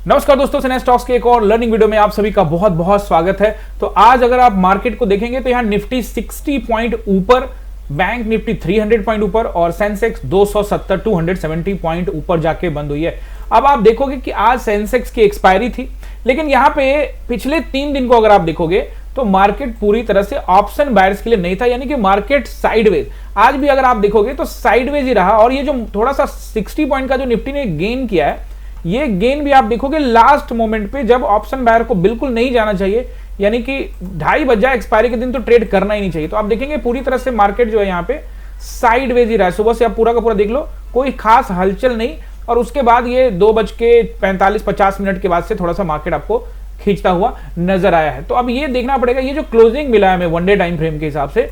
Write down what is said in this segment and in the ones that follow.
नमस्कार दोस्तों, सेनेस स्टॉक्स के एक और लर्निंग वीडियो में आप सभी का बहुत बहुत स्वागत है। तो आज अगर आप मार्केट को देखेंगे तो यहाँ निफ्टी 60 पॉइंट ऊपर, बैंक निफ्टी 300 पॉइंट ऊपर और सेंसेक्स 270 पॉइंट ऊपर जाके बंद हुई है। अब आप देखोगे कि आज सेंसेक्स की एक्सपायरी थी, लेकिन यहाँ पे पिछले 3 दिन को अगर आप देखोगे तो मार्केट पूरी तरह से ऑप्शन बायर्स के लिए नहीं था, यानी कि मार्केट साइडवेज। आज भी अगर आप देखोगे तो साइडवेज ही रहा और ये जो थोड़ा सा 60 पॉइंट का जो निफ्टी ने गेन किया है, ये गेन भी आप देखोगे लास्ट मोमेंट पे, जब ऑप्शन बायर को बिल्कुल नहीं जाना चाहिए, यानी कि 2:30 बज जाए एक्सपायरी के दिन तो ट्रेड करना ही नहीं चाहिए। तो आप देखेंगे पूरी तरह से मार्केट जो है यहाँ पे साइडवेज ही रहा है। सुबह से आप पूरा का पूरा देख लो, कोई खास हलचल नहीं, और उसके बाद ये 2:45-50 के बाद से थोड़ा सा मार्केट आपको खींचता हुआ नजर आया है। तो अब ये देखना पड़ेगा, ये जो क्लोजिंग मिला है हमें वनडे टाइम फ्रेम के हिसाब से,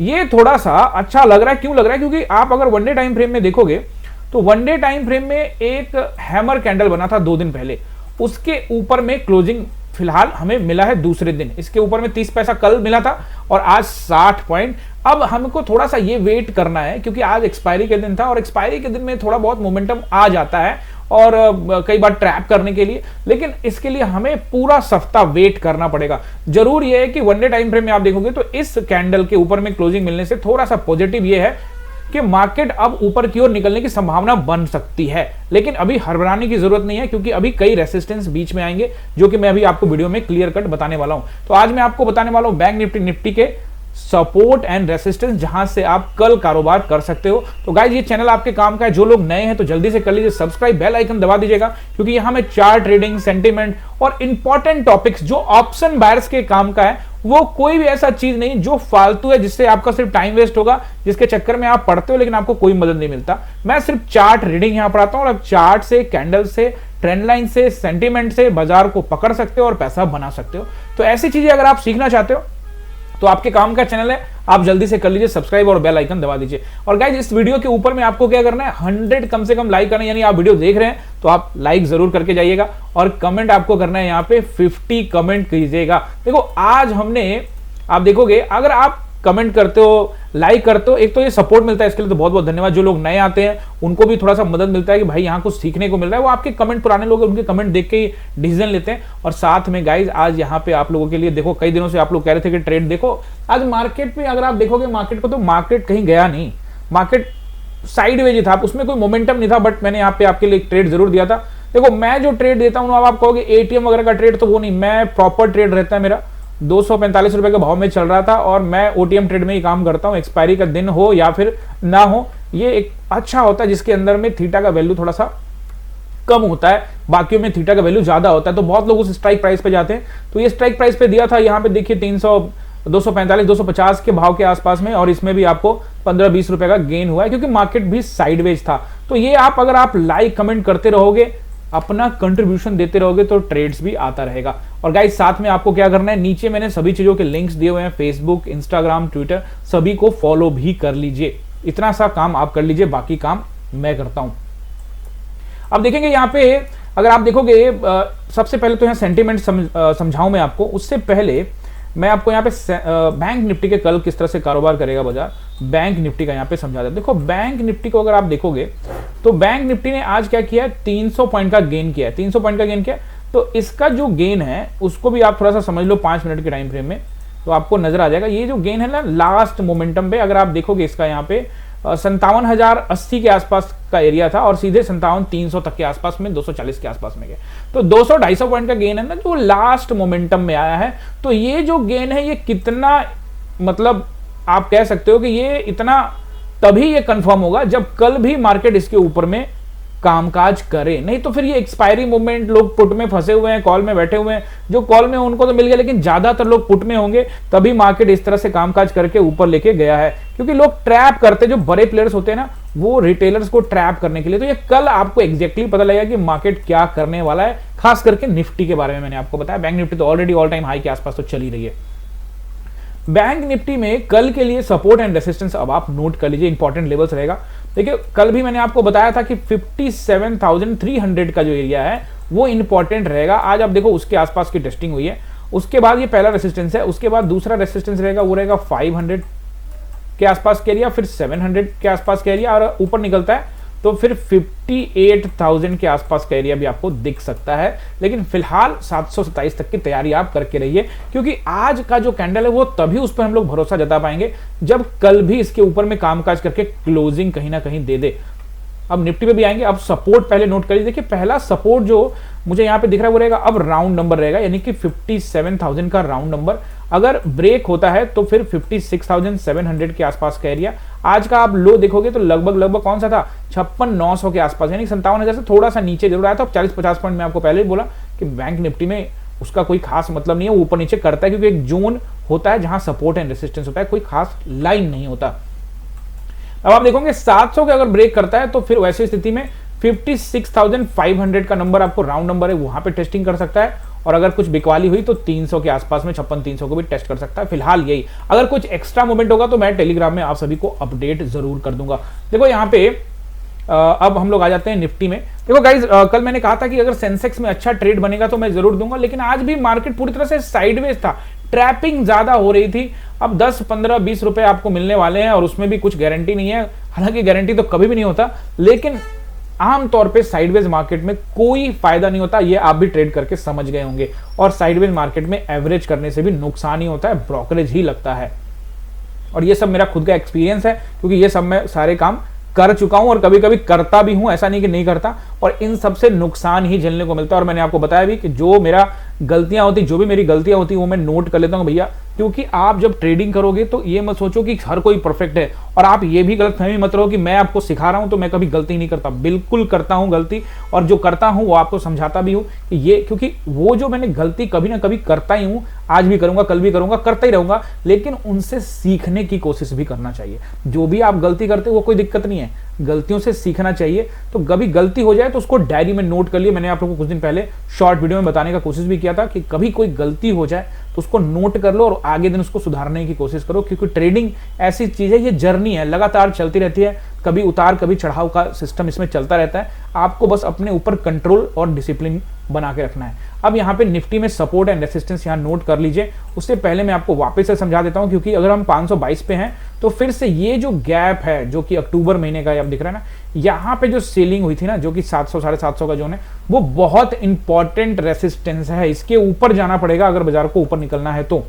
ये थोड़ा सा अच्छा लग रहा है। क्यों लग रहा है? क्योंकि आप अगर वनडे टाइम फ्रेम में देखोगे तो वनडे टाइम फ्रेम में एक हैमर कैंडल बना था 2 दिन पहले, उसके ऊपर में क्लोजिंग फिलहाल हमें मिला है दूसरे दिन। इसके ऊपर में 30 पैसा कल मिला था और आज 60 पॉइंट। अब हमको थोड़ा सा ये वेट करना है, क्योंकि आज एक्सपायरी के दिन था और एक्सपायरी के दिन में थोड़ा बहुत मोमेंटम आ जाता है और कई बार ट्रैप करने के लिए, लेकिन इसके लिए हमें पूरा सप्ताह वेट करना पड़ेगा। जरूर यह है कि वनडे टाइम फ्रेम में आप देखोगे तो इस कैंडल के ऊपर में क्लोजिंग मिलने से थोड़ा सा पॉजिटिव ये है कि मार्केट अब ऊपर की ओर निकलने की संभावना बन सकती है, लेकिन अभी हड़बड़ाने की जरूरत नहीं है, क्योंकि अभी कई रेसिस्टेंस बीच में आएंगे जो कि मैं अभी आपको वीडियो में क्लियर कट बताने वाला हूं। तो आज मैं आपको बताने वाला हूं बैंक निफ्टी के सपोर्ट एंड रेसिस्टेंस, जहां से आप कल कारोबार कर सकते हो। तो गाइस, ये चैनल आपके काम का है। जो लोग नए हैं तो जल्दी से कर लीजिए सब्सक्राइब, बेल आइकन दबा दीजिएगा, क्योंकि यहां में चार्ट, ट्रेडिंग, सेंटीमेंट और इंपॉर्टेंट टॉपिक्स जो ऑप्शन बायर्स के काम का है, वो कोई भी ऐसा चीज नहीं जो फालतू है, जिससे आपका सिर्फ टाइम वेस्ट होगा, जिसके चक्कर में आप पढ़ते हो लेकिन आपको कोई मदद नहीं मिलता। मैं सिर्फ चार्ट रीडिंग यहां पढ़ाता हूं और अब चार्ट से, कैंडल से, ट्रेंड लाइन से, सेंटीमेंट से बाजार को पकड़ सकते हो और पैसा बना सकते हो। तो ऐसी चीजें अगर आप सीखना चाहते हो तो आपके काम का चैनल है, आप जल्दी से कर लीजिए सब्सक्राइब और बेल आइकन दबा दीजिए। और गाइज, इस वीडियो के ऊपर में आपको क्या करना है, 100 कम से कम लाइक करना है, यानी आप वीडियो देख रहे हैं तो आप लाइक जरूर करके जाइएगा और कमेंट आपको करना है, यहाँ पे 50 कमेंट कीजिएगा। देखो आज हमने, आप देखोगे अगर आप कमेंट करते हो, लाइक करते हो, एक तो ये सपोर्ट मिलता है, इसके लिए तो बहुत बहुत धन्यवाद। जो लोग नए आते हैं उनको भी थोड़ा सा मदद मिलता है कि भाई यहाँ कुछ सीखने को मिल रहा है, वो आपके कमेंट, पुराने लोग उनके कमेंट देख के ही डिसीजन लेते हैं। और साथ में गाइज, आज यहाँ पे आप लोगों के लिए देखो, कई दिनों से आप लोग कह रहे थे कि ट्रेड देखो, आज मार्केट में अगर आप देखोगे मार्केट को, तो मार्केट कहीं गया नहीं, मार्केट साइडवेज ही था, उसमें कोई मोमेंटम नहीं था। बट मैंने यहाँ पे आपके लिए ट्रेड जरूर दिया था। देखो मैं जो ट्रेड देता हूँ, अब आप कहोगे एटीएम वगैरह का ट्रेड, तो वो नहीं, मैं प्रॉपर ट्रेड रहता है मेरा। 245 रुपए के भाव में चल रहा था और मैं ओटीएम ट्रेड में ही काम करता हूं। एक्सपायरी का दिन हो या फिर ना हो, ये एक अच्छा होता है जिसके अंदर में थीटा का वैल्यू थोड़ा सा कम होता है, बाकियों में थीटा का वैल्यू ज्यादा होता है। तो बहुत लोग उस स्ट्राइक प्राइस पे जाते हैं, तो ये स्ट्राइक प्राइस पे दिया था। यहाँ पे देखिए 250 के भाव के आसपास में, और इसमें भी आपको 15-20 रुपए का गेन हुआ है, क्योंकि मार्केट भी साइडवेज था। तो ये आप अगर आप लाइक कमेंट करते रहोगे, अपना कंट्रीब्यूशन देते रहोगे, तो ट्रेड्स भी आता रहेगा। और गाइस, साथ में आपको क्या करना है, नीचे मैंने सभी चीजों के लिंक्स दिए हुए हैं, फेसबुक, इंस्टाग्राम, ट्विटर, सभी को फॉलो भी कर लीजिए। इतना सा काम आप कर लीजिए, बाकी काम मैं करता हूं। अब देखेंगे यहाँ पे, अगर आप देखोगे, सबसे पहले तो यहाँ सेंटीमेंट समझाऊं मैं आपको, उससे पहले मैं आपको यहाँ पे बैंक निफ्टी के कल किस तरह से कारोबार करेगा बाजार, बैंक निफ्टी का यहाँ पे समझा दें। देखो बैंक निफ्टी को अगर आप देखोगे तो बैंक निफ्टी ने आज क्या किया है, 300 पॉइंट का गेन किया है, 300 पॉइंट का गेन किया। तो इसका जो गेन है उसको भी आप थोड़ा सा समझ लो 5 मिनट के टाइम फ्रेम में, तो आपको नजर आ जाएगा। ये जो गेन है ना लास्ट मोमेंटम पे, अगर आप देखोगे इसका यहाँ पे 57,080 के आसपास का एरिया था और सीधे 57,300 तक के आसपास में, 240 के आसपास में गए। तो 200-250 पॉइंट का गेन है ना, जो लास्ट मोमेंटम में आया है। तो ये जो गेन है, ये कितना, मतलब आप कह सकते हो कि ये इतना तभी ये कंफर्म होगा जब कल भी मार्केट इसके ऊपर में कामकाज करे, नहीं तो फिर ये एक्सपायरी मूवमेंट, लोग पुट में फंसे हुए हैं, कॉल में बैठे हुए हैं। जो कॉल में उनको तो मिल गया, लेकिन ज्यादातर लोग पुट में होंगे, तभी मार्केट इस तरह से कामकाज करके ऊपर लेके गया है। क्योंकि लोग ट्रैप करते, जो बड़े प्लेयर्स होते हैं ना, वो रिटेलर्स को ट्रैप करने के लिए। तो ये कल आपको एग्जैक्टली पता लगेगा कि मार्केट क्या करने वाला है, खास करके निफ्टी के बारे में मैंने आपको बताया। बैंक निफ्टी तो ऑलरेडी ऑल टाइम हाई के आसपास तो चल ही रही है। बैंक निफ्टी में कल के लिए सपोर्ट एंड रेसिस्टेंस अब आप नोट कर लीजिए, इंपॉर्टेंट लेवल्स रहेगा। देखिए कल भी मैंने आपको बताया था कि 57,300 का जो एरिया है वो इंपॉर्टेंट रहेगा। आज आप देखो उसके आसपास की टेस्टिंग हुई है, उसके बाद ये पहला रेसिस्टेंस है, उसके बाद दूसरा रेसिस्टेंस रहेगा, वो रहेगा 500 के आसपास के एरिया, फिर 700 के आसपास के एरिया, और ऊपर निकलता है तो फिर 58,000 के आसपास का एरिया भी आपको दिख सकता है। लेकिन फिलहाल 727 तक की तैयारी आप करके रहिए, क्योंकि आज का जो कैंडल है वो तभी उस पर हम लोग भरोसा जता पाएंगे जब कल भी इसके ऊपर में कामकाज करके क्लोजिंग कहीं ना कहीं दे दे। अब निफ्टी पे भी आएंगे। अब सपोर्ट पहले नोट करिए। देखिए पहला सपोर्ट जो मुझे यहाँ पे दिख रहा है वो रहेगा, अब राउंड नंबर रहेगा, यानी कि 57,000 का राउंड नंबर अगर ब्रेक होता है तो फिर 56,700 के आसपास का एरिया। आज का आप लो देखोगे तो लगभग कौन सा था, 56,900 के आसपास, यानी 57,000 से थोड़ा सा नीचे जरूर आया था। 40-50 पॉइंट में आपको पहले ही बोला कि बैंक निफ्टी में उसका कोई खास मतलब नहीं है, वो ऊपर नीचे करता है, क्योंकि एक जोन होता है जहां सपोर्ट एंड रेसिस्टेंस होता है, कोई खास लाइन नहीं होता। अब आप देखोगे 700 के अगर ब्रेक करता है तो फिर वैसी स्थिति में 56,500 का नंबर आपको राउंड नंबर है, वहां पे टेस्टिंग कर सकता है। और अगर कुछ बिकवाली हुई तो 300 के आसपास में 56,300 को भी टेस्ट कर सकता है। फिलहाल यही, अगर कुछ एक्स्ट्रा मूवमेंट होगा तो मैं टेलीग्राम में आप सभी को अपडेट जरूर कर दूंगा। देखो यहाँ पे अब हम लोग आ जाते हैं निफ्टी में। देखो गाइज, कल मैंने कहा था कि अगर सेंसेक्स में अच्छा ट्रेड बनेगा तो मैं जरूर दूंगा, लेकिन आज भी मार्केट पूरी तरह से साइडवेज था, ट्रैपिंग ज्यादा हो रही थी। अब 10, 15, 20 रुपए आपको मिलने वाले हैं और उसमें भी कुछ गारंटी नहीं है। हालांकि गारंटी तो कभी भी नहीं होता, लेकिन आमतौर पे साइडवेज मार्केट में कोई फायदा नहीं होता, ये आप भी ट्रेड करके समझ गए होंगे। और साइडवेज मार्केट में एवरेज करने से भी नुकसान ही होता है, ब्रोकरेज ही लगता है। और ये सब मेरा खुद का एक्सपीरियंस है, क्योंकि ये सब मैं सारे काम कर चुका हूं और कभी कभी करता भी हूं, ऐसा नहीं कि नहीं करता। और इन सबसे नुकसान ही झेलने को मिलता है। और मैंने आपको बताया भी कि जो मेरा गलतियां होती, जो भी मेरी गलतियां होती वो मैं नोट कर लेता हूं भैया, क्योंकि आप जब ट्रेडिंग करोगे तो ये मत सोचो कि हर कोई परफेक्ट है, और आप ये भी गलतफहमी मत रहो कि मैं आपको सिखा रहा हूं तो मैं कभी गलती नहीं करता। बिल्कुल करता हूं गलती, और जो करता हूं वो आपको समझाता भी हूं कि ये, क्योंकि वो जो मैंने गलती कभी ना कभी करता ही हूं, आज भी करूंगा, कल भी करूंगा, करता ही रहूंगा, लेकिन उनसे सीखने की कोशिश भी करना चाहिए। जो भी आप गलती करते हो वो कोई दिक्कत नहीं है, गलतियों से सीखना चाहिए। तो कभी गलती हो जाए तो उसको डायरी में नोट कर लिए। मैंने आप लोगों को कुछ दिन पहले शॉर्ट वीडियो में बताने का कोशिश भी किया था कि कभी कोई गलती हो जाए तो उसको नोट कर लो और आगे दिन उसको सुधारने की कोशिश करो, क्योंकि ट्रेडिंग ऐसी चीज है, ये जर्नी है, लगातार चलती रहती है, कभी उतार कभी चढ़ाव का सिस्टम इसमें चलता रहता है। आपको बस अपने ऊपर कंट्रोल और डिसिप्लिन बना के रखना है। अब यहाँ पे निफ्टी में सपोर्ट एंड रेसिस्टेंस यहाँ नोट कर लीजिए। उससे पहले मैं आपको वापस से समझा देता हूँ, क्योंकि अगर हम 522 पे हैं तो फिर से ये जो गैप है जो कि अक्टूबर महीने का आप दिख रहा है ना, यहाँ पे जो सेलिंग हुई थी ना, जो कि 700 750 का जोन है, वो बहुत इंपॉर्टेंट रेसिस्टेंस है। इसके ऊपर जाना पड़ेगा अगर बाजार को ऊपर निकलना है तो।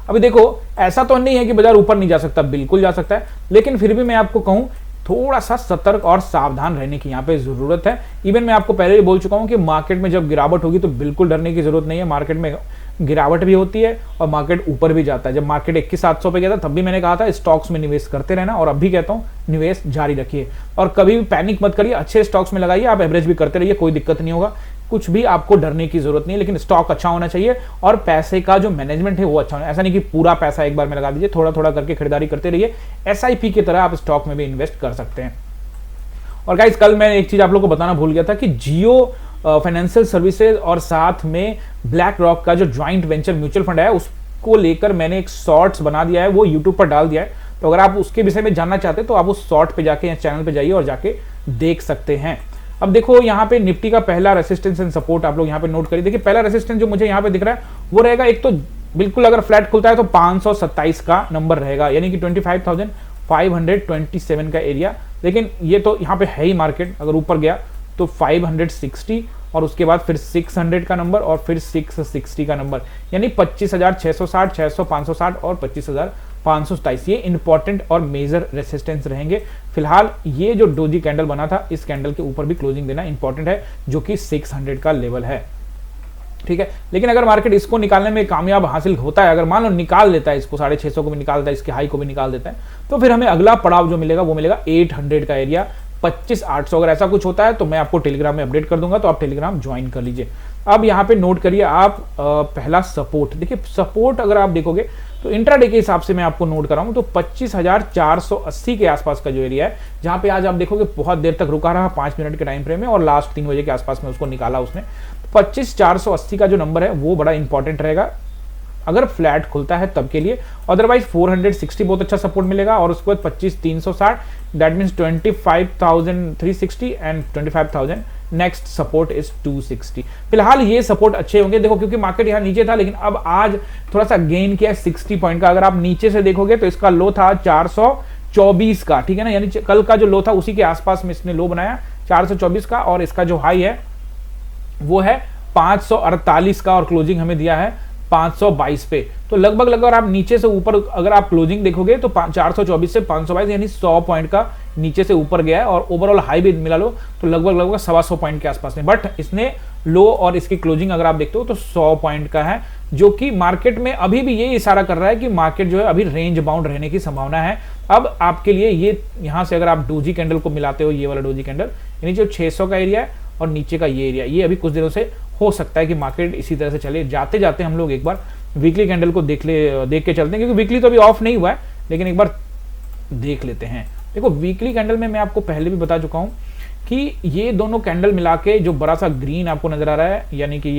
अभी देखो ऐसा तो नहीं है कि बाजार ऊपर नहीं जा सकता, बिल्कुल जा सकता है, लेकिन फिर भी मैं आपको कहूं थोड़ा सा सतर्क और सावधान रहने की यहाँ पे जरूरत है। इवन मैं आपको पहले ही बोल चुका हूं कि मार्केट में जब गिरावट होगी तो बिल्कुल डरने की जरूरत नहीं है। मार्केट में गिरावट भी होती है और मार्केट ऊपर भी जाता है। जब मार्केट 21,700 पे गया था तब भी मैंने कहा था स्टॉक्स में निवेश करते रहना, और अब भी कहता हूं निवेश जारी रखिए और कभी भी पैनिक मत करिए, अच्छे स्टॉक्स में लगाइए, आप एवरेज भी करते रहिए, कोई दिक्कत नहीं होगा, कुछ भी आपको डरने की जरूरत नहीं है। लेकिन स्टॉक अच्छा होना चाहिए और पैसे का जो मैनेजमेंट है वो अच्छा होना, ऐसा नहीं कि पूरा पैसा एक बार में लगा दीजिए, थोड़ा थोड़ा करके खरीदारी करते रहिए। एसआईपी की तरह आप स्टॉक में भी इन्वेस्ट कर सकते हैं। और गाइस, कल मैं एक चीज आप लोगों को बताना भूल गया था कि जियो फाइनेंशियल सर्विसेज और साथ में ब्लैक रॉक का जो ज्वाइंट वेंचर म्यूचुअल फंड है उसको लेकर मैंने एक शॉर्ट्स बना दिया है, वो यूट्यूब पर डाल दिया है। तो अगर आप उसके विषय में जानना चाहते हैं तो आप उस शॉर्ट पे जाके या चैनल पे जाइए और जाके देख सकते हैं। अब देखो यहाँ पे निफ्टी का पहला रेसिस्टेंस एंड सपोर्ट आप लोग यहाँ पे नोट करिए। देखिए पहला रेसिस्टेंस जो मुझे यहाँ पे दिख रहा है वो रहेगा, एक तो बिल्कुल अगर फ्लैट खुलता है तो 527 का नंबर रहेगा, यानी कि 25,527 का एरिया। लेकिन ये तो यहाँ पे है ही मार्केट, अगर ऊपर गया तो 560 और उसके बाद फिर 600 का नंबर और फिर 660 का नंबर, यानी 25,660, 600, 560 और 25,527 ये इंपॉर्टेंट और मेजर रेसिस्टेंस रहेंगे। फिलहाल ये जो डोजी कैंडल बना था इस कैंडल के ऊपर भी क्लोजिंग देना इंपॉर्टेंट है, जो कि 600 का लेवल है, ठीक है। लेकिन अगर मार्केट इसको निकालने में कामयाब हासिल होता है, अगर मान लो निकाल लेता है इसको, 650 को भी निकाल देता है, इसके हाई को भी निकाल देता है, तो फिर हमें अगला पड़ाव जो मिलेगा वो मिलेगा 800 का एरिया, 25,800। अगर ऐसा कुछ होता है तो मैं आपको टेलीग्राम में अपडेट कर दूंगा, तो आप टेलीग्राम ज्वाइन कर लीजिए। अब यहाँ पे नोट करिए आप पहला सपोर्ट। देखिए सपोर्ट अगर आप देखोगे तो इंट्राडे के हिसाब से मैं आपको नोट कर रहा हूं तो 25,480 के आसपास का जो एरिया है, जहां पे आज आप देखोगे बहुत देर तक रुका रहा 5 मिनट के टाइम फ्रेम में और लास्ट 3 बजे के आसपास में उसको निकाला उसने। 25,480 का जो नंबर है वो बड़ा इंपॉर्टेंट रहेगा अगर फ्लैट खुलता है तब के लिए। अदरवाइज 460 बहुत अच्छा सपोर्ट मिलेगा और उसके बाद 25,360, that means 25,360 and 25,000। Next support is 260। फिलहाल ये सपोर्ट अच्छे होंगे, देखो क्योंकि मार्केट यहाँ नीचे था लेकिन अब आज थोड़ा सा गेन किया 60 पॉइंट का। अगर आप नीचे से देखोगे तो इसका लो था 424 का, ठीक है ना, यानी कल का जो लो था उसी के आसपास में इसने लो बनाया 424 का, और इसका जो हाई है वो है 548 का, और क्लोजिंग हमें दिया है 522 पे। तो लगभग आप नीचे से ऊपर अगर आप क्लोजिंग देखोगे तो 424 से 522 यानी 100 पॉइंट का नीचे से ऊपर गया है, और ओवरऑल हाई भी मिला लो तो लगभग 125 पॉइंट के आसपास में। बट इसने लो और इसकी क्लोजिंग अगर आप देखते हो तो 100 पॉइंट का है, जो कि मार्केट में अभी भी ये इशारा कर रहा है कि मार्केट जो है अभी रेंज बाउंड रहने की संभावना है। अब आपके लिए ये यहां से अगर आप डोजी कैंडल को मिलाते हो, ये वाला डोजी कैंडल यानी जो 600 का एरिया है और नीचे का ये एरिया, ये अभी कुछ दिनों से हो सकता है कि मार्केट इसी तरह से चले। जाते जाते हम लोग एक बार वीकली कैंडल को देख के चलते हैं, क्योंकि वीकली तो अभी ऑफ नहीं हुआ है, लेकिन एक बार देख लेते हैं। देखो वीकली कैंडल में मैं आपको पहले भी बता चुका हूं कि ये दोनों कैंडल मिला के जो बड़ा सा ग्रीन आपको नजर आ रहा है, यानी कि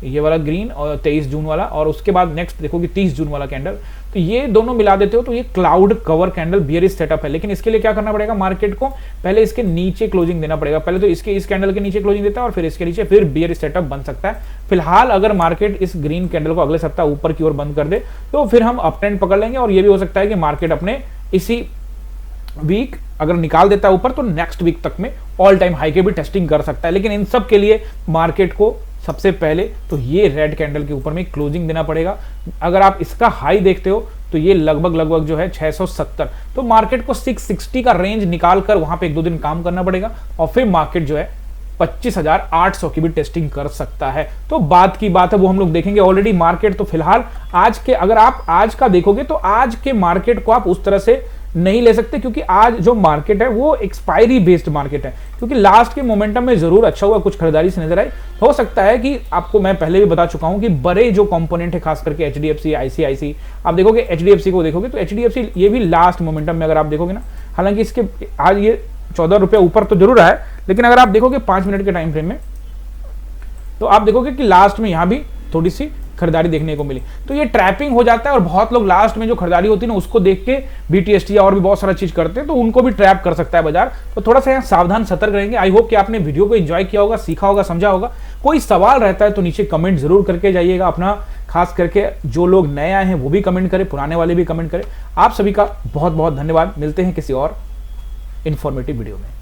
ये वाला ग्रीन और 23 जून वाला, और उसके बाद नेक्स्ट देखो कि 30 जून वाला कैंडल, तो ये दोनों मिला देते हो तो ये cloud cover candle bearish setup है। लेकिन इसके लिए क्या करना पड़ेगा, मार्केट को पहले इसके नीचे क्लोजिंग देना पड़ेगा। पहले तो इसके इस कैंडल के नीचे क्लोजिंग देता है और फिर इसके नीचे, फिर बियरिश सेटअप बन सकता है। फिलहाल अगर मार्केट इस ग्रीन कैंडल को अगले सप्ताह ऊपर की ओर बंद कर दे तो फिर हम अप ट्रेंड पकड़ लेंगे, और ये भी हो सकता है कि मार्केट अपने इसी वीक अगर निकाल देता है ऊपर तो नेक्स्ट वीक तक में ऑल टाइम हाई के भी टेस्टिंग कर सकता है। लेकिन इन सब के लिए मार्केट को सबसे पहले तो ये रेड कैंडल के ऊपर में क्लोजिंग देना पड़ेगा। अगर आप इसका हाई देखते हो तो ये लगभग जो है 670, तो मार्केट को 660 का रेंज निकाल कर वहां पे एक दो दिन काम करना पड़ेगा, और फिर मार्केट जो है 25,800 की भी टेस्टिंग कर सकता है। तो बात की बात है वो हम लोग देखेंगे। ऑलरेडी मार्केट तो फिलहाल आज के, अगर आप आज का देखोगे तो आज के मार्केट को आप उस तरह से नहीं ले सकते, क्योंकि आज जो मार्केट है वो एक्सपायरी बेस्ड मार्केट है। क्योंकि लास्ट के मोमेंटम में जरूर अच्छा हुआ, कुछ खरीदारी से नजर आई। हो सकता है कि आपको मैं पहले भी बता चुका हूं कि बड़े जो कंपोनेंट है खास करके एचडीएफसी, आईसीआईसी, आप देखोगे एचडीएफसी को देखोगे तो एचडीएफसी ये भी लास्ट मोमेंटम में अगर आप देखोगे ना, हालांकि इसके आज ये 14 रुपये ऊपर तो जरूर है, लेकिन अगर आप देखोगे 5 मिनट के टाइम फ्रेम में तो आप देखोगे कि लास्ट में यहां भी थोड़ी सी खरीदारी देखने को मिली। तो ये ट्रैपिंग हो जाता है, और बहुत लोग लास्ट में जो खरीदारी होती है ना उसको देख के बीटीएसटी और भी बहुत सारा चीज करते हैं, तो उनको भी ट्रैप कर सकता है बाजार। तो थोड़ा सा सावधान सतर्क रहेंगे। आई होप कि आपने वीडियो को एंजॉय किया होगा, सीखा होगा, समझा होगा। कोई सवाल रहता है तो नीचे कमेंट जरूर करके जाइएगा अपना, खास करके जो लोग नए आए हैं वो भी कमेंट करें, पुराने वाले भी कमेंट करें। आप सभी का बहुत बहुत धन्यवाद। मिलते हैं किसी और इंफॉर्मेटिव वीडियो में।